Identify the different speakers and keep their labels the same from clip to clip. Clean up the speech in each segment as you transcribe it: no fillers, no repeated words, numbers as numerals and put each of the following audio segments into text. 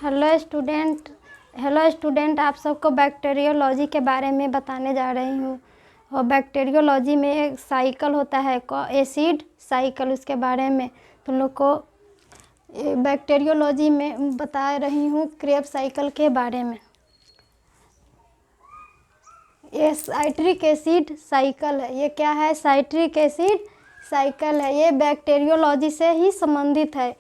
Speaker 1: Hello student, आप सबको bacteriology के बारे में बताने जा रही हूँ। और बैक्टीरियोलॉजी में एक साइकिल होता है एसिड साइकिल, उसके बारे में तुम लोग को बैक्टीरियोलॉजी में बता रही हूँ क्रेब साइकिल के बारे में। ये साइट्रिक एसिड साइकिल है। ये क्या है? साइट्रिक एसिड साइकिल है। ये बैक्टीरियोलॉजी से ही संबंधित है।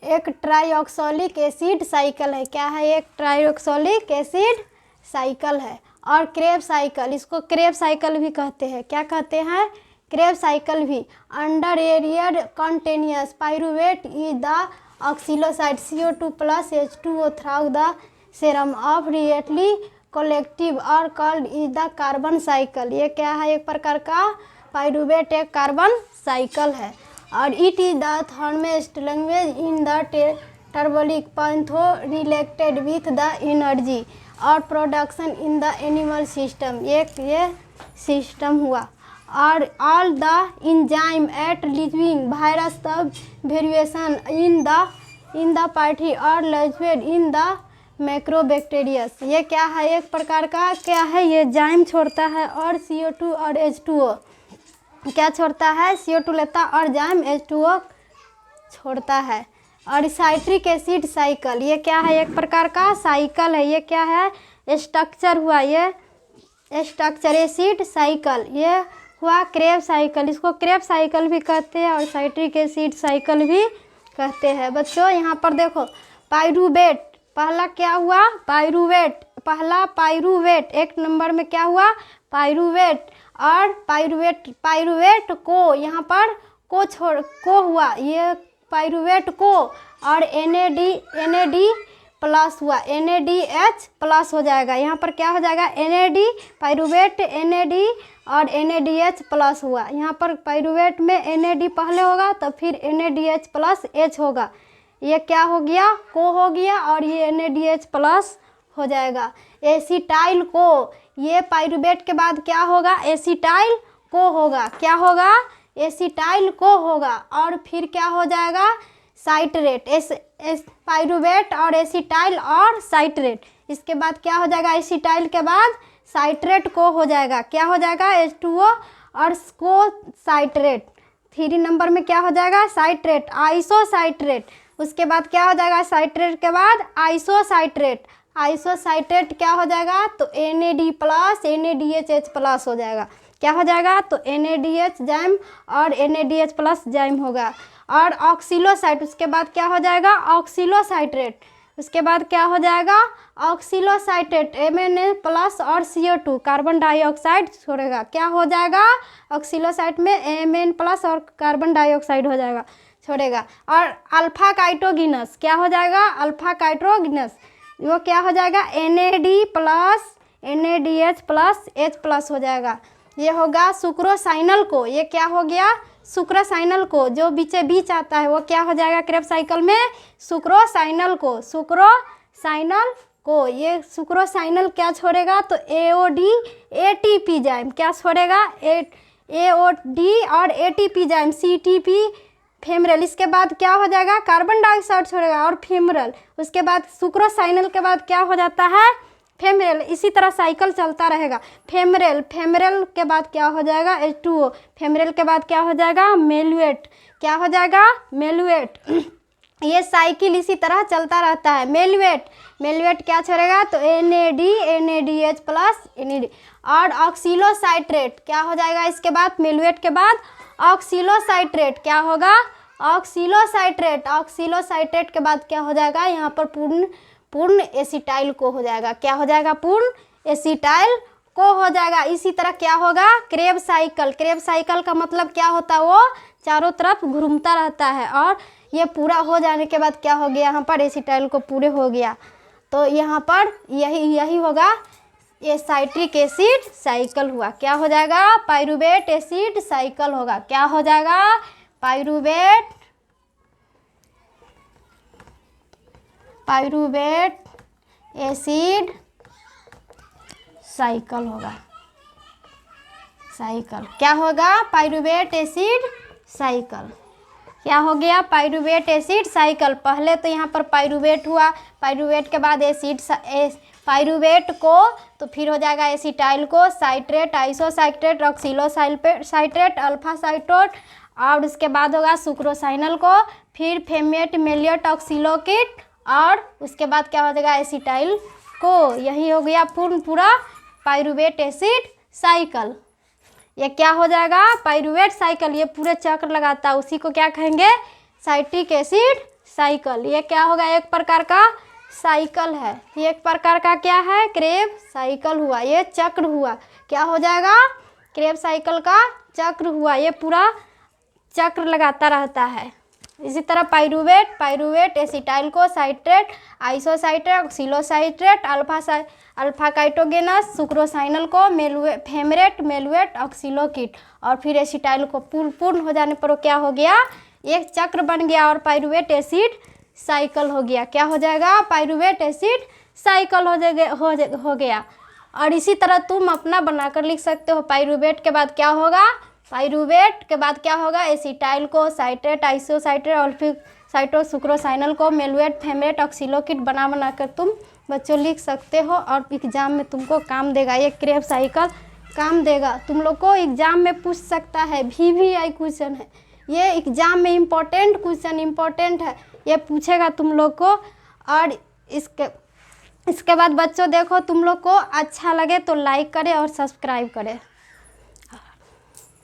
Speaker 1: एक ट्राइऑक्सोलिक एसिड साइकिल है। क्या है? एक ट्राइऑक्सोलिक एसिड साइकिल है। और क्रेब साइकिल, इसको क्रेब साइकिल भी कहते हैं। क्या कहते हैं? क्रेब साइकिल भी। Under area continuous pyruvate is the oxidised CO2 + H2O through the serum of रिएटली कलेक्टिव और called is the carbon cycle. ये क्या है? एक प्रकार का पाइरूवेट एक कार्बन साइकिल है। और इट इज द थर्मेस्ट लैंग्वेज इन द टर्बोलिक पैंथो रिलेटेड विथ द एनर्जी और production in the animal system. ये सिस्टम हुआ। और all the enzyme at living virus the variation in the party और लैंग्वेज इन द मैक्रोबैक्टीरियस। ये क्या है? एक प्रकार का क्या है? ये जाइम छोड़ता है और CO2 और H2O क्या छोड़ता है? CO2 लेता और जाइम H2O छोड़ता है। और साइट्रिक एसिड साइकिल, ये क्या है? एक प्रकार का साइकिल है। ये क्या है? स्ट्रक्चर हुआ। ये स्ट्रक्चर एसिड साइकिल, ये हुआ क्रेब साइकिल। इसको क्रेब साइकिल भी कहते हैं और साइट्रिक एसिड साइकिल भी कहते हैं। बच्चों यहाँ पर देखो, पाइरूवेट पहला क्या हुआ? पाइरूवेट, पहला पाइरूवेट। एक नंबर में क्या हुआ? पाइरूवेट। और पाइरूवेट को यहाँ पर को हुआ, ये पाइरूवेट को। और NAD प्लस हुआ, NADH प्लस हो जाएगा। यहाँ पर क्या हो जाएगा? NAD पाइरूवेट NAD और NADH प्लस हुआ। यहाँ पर पाइरूवेट में NAD पहले होगा तो फिर NADH प्लस H होगा। ये क्या हो गया? को हो गया। और ये NADH प्लस हो जाएगा। एसिटाइल को, ये पाइरूवेट के बाद क्या होगा? एसिटाइल को होगा। क्या होगा? एसिटाइल को होगा। और फिर क्या हो जाएगा? साइट्रेट। पाइरूवेट और एसिटाइल और साइट्रेट। इसके बाद क्या हो जाएगा? एसिटाइल के बाद साइट्रेट को हो जाएगा। क्या हो जाएगा? H2O और को साइट्रेट। 3 नंबर में क्या हो जाएगा? साइट्रेट, आइसोसाइट्रेट। उसके बाद क्या हो जाएगा? साइट्रेट के बाद आइसोसाइट्रेट। आइसोसाइट्रेट क्या हो जाएगा? तो NAD प्लस NADH प्लस हो जाएगा। क्या हो जाएगा? तो NADH जाइम और NADH प्लस जाइम होगा। और ऑक्सिलोसाइट, उसके बाद क्या हो जाएगा? ऑक्सिलोसाइट्रेट। उसके बाद क्या हो जाएगा? ऑक्सिलोसाइट्रेट MNA प्लस और CO2 कार्बन डाइऑक्साइड छोड़ेगा। क्या हो जाएगा? ऑक्सिलोसाइट में MN प्लस और कार्बन डाइऑक्साइड हो जाएगा, छोड़ेगा। और अल्फा काइटोगिनस क्या हो जाएगा? अल्फा काइटोगिनस वो क्या हो जाएगा? NAD plus NADH plus H plus हो जाएगा। ये होगा सुक्रोसाइनल को। ये क्या हो गया? सुक्रोसाइनल को, जो बीचे बीच आता है वो क्या हो जाएगा क्रेब साइकिल में? सुक्रोसाइनल को। सुक्रोसाइनल को, ये सुक्रोसाइनल क्या छोड़ेगा? तो AOD ATP जाइम क्या छोड़ेगा? AOD और ATP जाइम CTP फेमरल। इसके बाद क्या हो जाएगा? कार्बन डाइऑक्साइड छोड़ेगा और फेमरल। उसके बाद सुक्रोसाइनल के बाद क्या हो जाता है? फेमरल। इसी तरह साइकिल चलता रहेगा। फेमरल के बाद क्या हो जाएगा? H2O। फेमरल के बाद क्या हो जाएगा? मेलुएट। क्या हो जाएगा? मेलुएट। ये साइकिल इसी तरह चलता रहता है। मेलुएट क्या छोड़ेगा? तो NAD NADH प्लस NAD। और ऑक्सिलोसाइट्रेट क्या हो जाएगा? इसके बाद मेलुएट के बाद ऑक्सिलोसाइट्रेट क्या होगा? ऑक्सिलोसाइट्रेट के बाद क्या हो जाएगा? यहाँ पर पूर्ण एसिटाइल को हो जाएगा। क्या हो जाएगा? पूर्ण एसिटाइल को हो जाएगा। इसी तरह क्या होगा? क्रेब साइकिल का मतलब क्या होता है? वो चारों तरफ घूमता रहता है। और ये पूरा हो जाने के बाद क्या हो गया? यहाँ पर एसिटाइल को पूरे हो गया तो यहाँ पर यही होगा, ये साइट्रिक एसिड साइकिल हुआ। क्या हो जाएगा? पाइरूवेट एसिड साइकिल होगा। क्या हो जाएगा? पाइरूवेट एसिड साइकिल होगा। साइकिल क्या होगा? Pyruvate acid cycle. क्या हो गया, पाइरूवेट एसिड साइकिल। पहले तो यहाँ पर पाइरूवेट हुआ, पाइरूवेट के बाद पाइरूवेट को तो फिर हो जाएगा एसिटाइल को, साइट्रेट, आइसोसाइट्रेट, ऑक्सीलोसाइट्रेट, अल्फा साइट्रोट, और उसके बाद होगा सुक्रोसाइनल को, फिर फेमेट, मेलियट, ऑक्सीलोकिट, और उसके बाद क्या हो जाएगा एसिटाइल को। यही हो गया पूरा पाइरूवेट एसिड साइकिल। ये क्या हो जाएगा, पाइरूवेट साइकिल। ये पूरे चक्र लगाता है, उसी को क्या कहेंगे, साइट्रिक एसिड साइकिल। ये क्या होगा, एक प्रकार का साइकिल है। ये एक प्रकार का क्या है, क्रेब साइकिल हुआ। ये चक्र हुआ, क्या हो जाएगा, क्रेब साइकिल का चक्र हुआ। ये पूरा चक्र लगाता रहता है। इसी तरह pyruvate acetyl co, citrate, isocitrate, ऑक्सीलोसाइट्रेट, अल्फा काइटोगेनस, सुक्रोसाइनल को, फेमरेट, मेलुएट, ऑक्सीलोकिट, और फिर एसिटाइल को पूर्ण हो जाने पर क्या हो गया, एक चक्र बन गया और पाइरूवेट एसिड साइकिल हो गया। क्या हो जाएगा, पाइरूवेट एसिड साइकिल हो गया। और इसी तरह तुम अपना बनाकर लिख सकते हो। पाइरूवेट के बाद क्या होगा, पाइरूवेट के बाद क्या होगा, एसिटाइल को, साइट्रेट, आइसोसाइट्रेट, ऑल्फासाइट्रो, सुक्रोसाइनल को, मेलुएट, फेमरेट, ऑक्सीलोकिट बना कर तुम बच्चों लिख सकते हो और एग्जाम में तुमको काम देगा। ये क्रेब साइकिल काम देगा, तुम लोग को एग्जाम में पूछ सकता है। VVI क्वेश्चन है ये, एग्जाम में इम्पोर्टेंट क्वेश्चन इम्पोर्टेंट है, ये पूछेगा तुम लोग को। और इसके बाद बच्चों देखो, तुम लोग को अच्छा लगे तो लाइक करें और सब्सक्राइब करें।